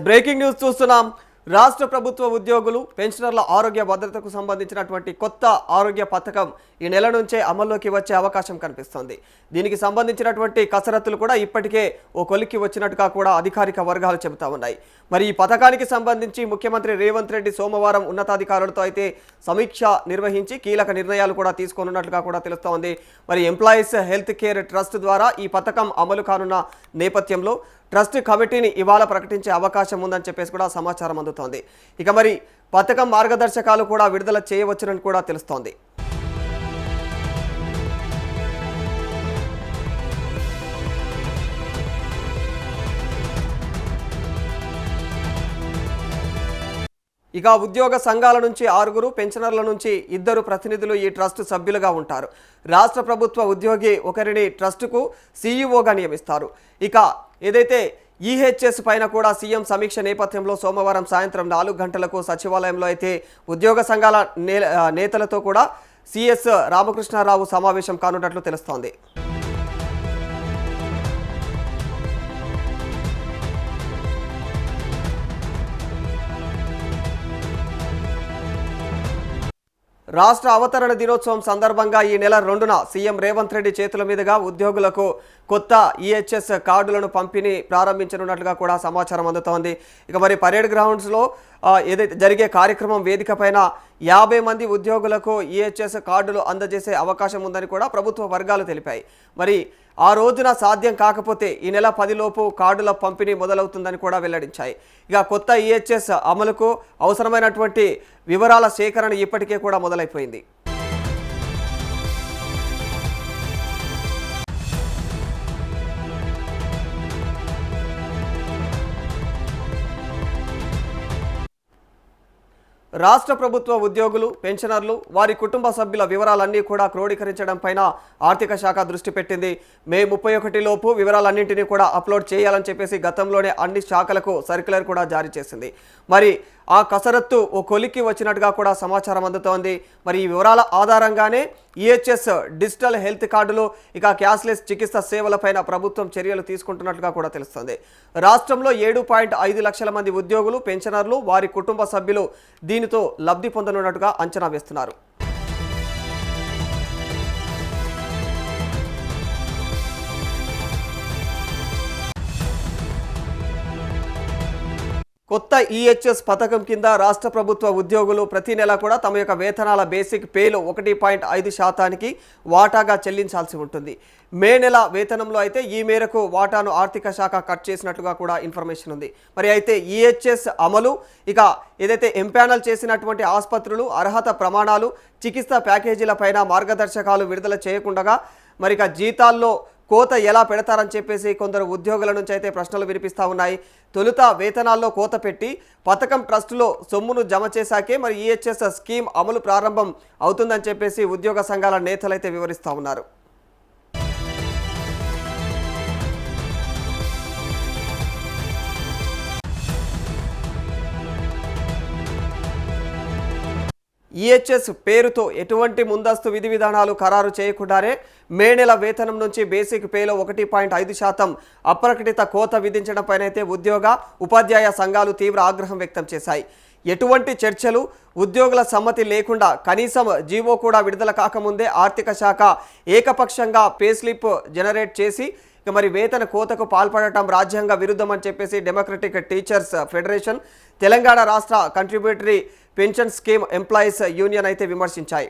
Breaking news చూస్తున్నాం. రాష్ట్ర ప్రభుత్వ ఉద్యోగులు పెన్షనర్ల ఆరోగ్య భద్రతకు సంబంధించినటువంటి కొత్త ఆరోగ్య పథకం ఈ నెల నుంచే అమల్లోకి వచ్చే అవకాశం కనిపిస్తోంది. దీనికి సంబంధించినటువంటి కసరత్తులు కూడా ఇప్పటికే ఓ కొలిక్కి వచ్చినట్టుగా కూడా అధికారిక వర్గాలు చెబుతా ఉన్నాయి. మరి ఈ పథకానికి సంబంధించి ముఖ్యమంత్రి రేవంత్ రెడ్డి సోమవారం ఉన్నతాధికారులతో అయితే సమీక్ష నిర్వహించి కీలక నిర్ణయాలు కూడా తీసుకోనున్నట్లుగా కూడా తెలుస్తోంది. మరి ఎంప్లాయీస్ హెల్త్ కేర్ ట్రస్ట్ ద్వారా ఈ పథకం అమలు కానున్న నేపథ్యంలో ట్రస్ట్ కమిటీని ఇవాళ ప్రకటించే అవకాశం ఉందని చెప్పేసి కూడా సమాచారం అందుతోంది. ఇక మరి పథకం మార్గదర్శకాలు కూడా విడుదల చేయవచ్చునని కూడా తెలుస్తోంది. ఇక ఉద్యోగ సంఘాల నుంచి 6, పెన్షనర్ల నుంచి 2 ప్రతినిధులు ఈ ట్రస్ట్ సభ్యులుగా ఉంటారు. రాష్ట్ర ప్రభుత్వ ఉద్యోగి ఒకరిని ట్రస్టుకు సీఈఓగా నియమిస్తారు. ఇక ఏదైతే ఈహెచ్ఎస్ పైన కూడా సీఎం సమీక్ష నేపథ్యంలో సోమవారం సాయంత్రం 4 గంటలకు సచివాలయంలో అయితే ఉద్యోగ సంఘాల నేతలతో కూడా సిఎస్ రామకృష్ణారావు సమావేశం కానున్నట్లు తెలుస్తోంది. రాష్ట్ర అవతరణ దినోత్సవం సందర్భంగా ఈ నెల 2న సీఎం రేవంత్ రెడ్డి చేతుల మీదుగా ఉద్యోగులకు కొత్త ఈహెచ్ఎస్ కార్డులను పంపిణీ ప్రారంభించనున్నట్లుగా కూడా సమాచారం అందుతోంది. ఇక మరి పరేడ్ గ్రౌండ్స్లో ఏదైతే జరిగే కార్యక్రమం వేదిక పైన 50 మంది ఉద్యోగులకు ఈహెచ్ఎస్ కార్డులు అందజేసే అవకాశం ఉందని కూడా ప్రభుత్వ వర్గాలు తెలిపాయి. మరి ఆ రోజున సాధ్యం కాకపోతే ఈ నెల 10 లోపు కార్డుల పంపిణీ మొదలవుతుందని కూడా వెల్లడించాయి. ఇక కొత్త ఈహెచ్ఎస్ అమలుకు అవసరమైనటువంటి వివరాల సేకరణ ఇప్పటికే కూడా మొదలైపోయింది. రాష్ట్ర ప్రభుత్వ ఉద్యోగులు పెన్షనర్లు వారి కుటుంబ సభ్యుల వివరాలన్నీ కూడా క్రోడీకరించడం పైన ఆర్థిక శాఖ దృష్టి పెట్టింది. మే 31 లోపు వివరాలన్నింటినీ కూడా అప్లోడ్ చేయాలని చెప్పేసి గతంలోనే అన్ని శాఖలకు సర్క్యులర్ కూడా జారీ చేసింది. మరి ఆ కసరత్తు ఓ కొలిక్కి వచ్చినట్టుగా కూడా సమాచారం అందుతోంది. మరి ఈ వివరాల ఆధారంగానే ఈహెచ్ఎస్ డిజిటల్ హెల్త్ కార్డులు ఇక క్యాష్లెస్ చికిత్స సేవలపైన ప్రభుత్వం చర్యలు తీసుకుంటున్నట్టుగా కూడా తెలుస్తుంది. రాష్ట్రంలో 7.5 లక్షల మంది ఉద్యోగులు పెన్షనర్లు వారి కుటుంబ సభ్యులు దీనితో లబ్ధి పొందనున్నట్టుగా అంచనా వేస్తున్నారు. కొత్త ఈహెచ్ఎస్ పథకం కింద రాష్ట్ర ప్రభుత్వ ఉద్యోగులు ప్రతి నెల కూడా తమ యొక్క వేతనాల బేసిక్ పేలో 1.5% వాటాగా చెల్లించాల్సి ఉంటుంది. మే నెల వేతనంలో అయితే ఈ మేరకు వాటాను ఆర్థిక శాఖ కట్ చేసినట్లుగా కూడా ఇన్ఫర్మేషన్ ఉంది. మరి అయితే ఈహెచ్ఎస్ అమలు ఇక ఏదైతే ఎంపానల్ చేసినటువంటి ఆసుపత్రులు అర్హత ప్రమాణాలు చికిత్సా ప్యాకేజీలపైన మార్గదర్శకాలు విడుదల చేయకుండా మరి ఇక జీతాల్లో కోత ఎలా పెడతారని చెప్పేసి కొందరు ఉద్యోగుల నుంచి అయితే ప్రశ్నలు వినిపిస్తూ ఉన్నాయి. తొలుత వేతనాల్లో కోత పెట్టి పథకం ట్రస్టులో సొమ్మును జమ చేశాకే మరి ఈహెచ్ఎస్ స్కీమ్ అమలు ప్రారంభం అవుతుందని చెప్పేసి ఉద్యోగ సంఘాల నేతలు అయితే వివరిస్తూ ఉన్నారు. ఈహెచ్ఎస్ పేరుతో ఎటువంటి ముందస్తు విధి విధానాలు ఖరారు చేయకుండానే మే నెల వేతనం నుంచి బేసిక్ పేలో 1.5% అప్రకటిత కోత విధించడంపైనైతే ఉద్యోగ ఉపాధ్యాయ సంఘాలు తీవ్ర ఆగ్రహం వ్యక్తం చేశాయి. ఎటువంటి చర్చలు ఉద్యోగుల సమ్మతి లేకుండా కనీసం జీవో కూడా విడుదల కాకముందే ఆర్థిక శాఖ ఏకపక్షంగా పే స్లిప్ జనరేట్ చేసి ఇక మరి వేతన కోతకు పాల్పడటం రాజ్యాంగ విరుద్ధమని చెప్పేసి డెమోక్రటిక్ టీచర్స్ ఫెడరేషన్ తెలంగాణ రాష్ట్ర contributory pension scheme employees union అయితే విమర్శించాయి.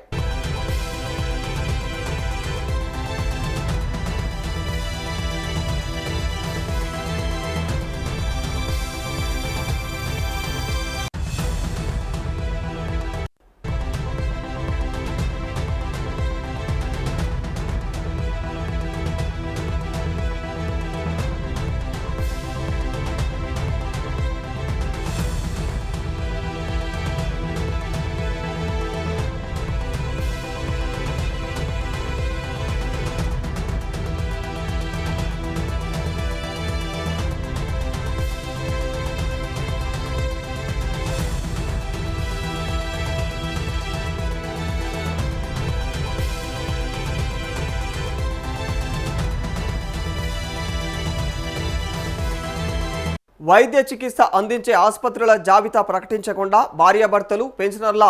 వైద్య చికిత్స అందించే ఆసుపత్రుల జాబితా ప్రకటించకుండా భార్యాభర్తలు పెన్షనర్ల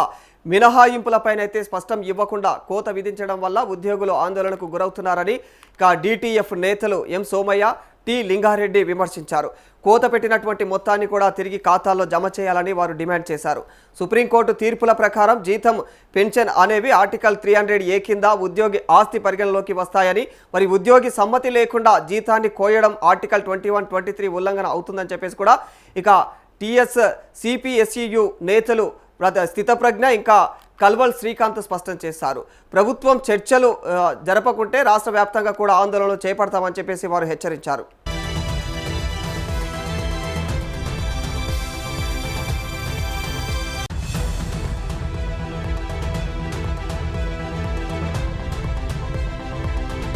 మినహాయింపులపైనైతే స్పష్టం ఇవ్వకుండా కోత విధించడం వల్ల ఉద్యోగులు ఆందోళనకు గురవుతున్నారని డిటిఎఫ్ నేతలు ఎం సోమయ్య, టి లింగారెడ్డి విమర్శించారు. కోత పెట్టినటువంటి మొత్తాన్ని కూడా తిరిగి ఖాతాల్లో జమ చేయాలని వారు డిమాండ్ చేశారు. సుప్రీంకోర్టు తీర్పుల ప్రకారం జీతం, పెన్షన్ అనేవి ఆర్టికల్ 300A కింద ఉద్యోగి ఆస్తి పరిగణలోకి వస్తాయని, మరి ఉద్యోగి సమ్మతి లేకుండా జీతాన్ని కోయడం ఆర్టికల్ 21, 23 ఉల్లంఘన అవుతుందని చెప్పేసి కూడా టిఎస్ సిపిఎస్ఈయు నేతలు స్థితప్రజ్ఞ ఇంకా కల్వల్ శ్రీకాంత్ స్పష్టం చేశారు. ప్రభుత్వం చర్చలు జరపకుంటే రాష్ట్ర వ్యాప్తంగా కూడా ఆందోళనలు చేపడతామని చెప్పేసి వారు హెచ్చరించారు.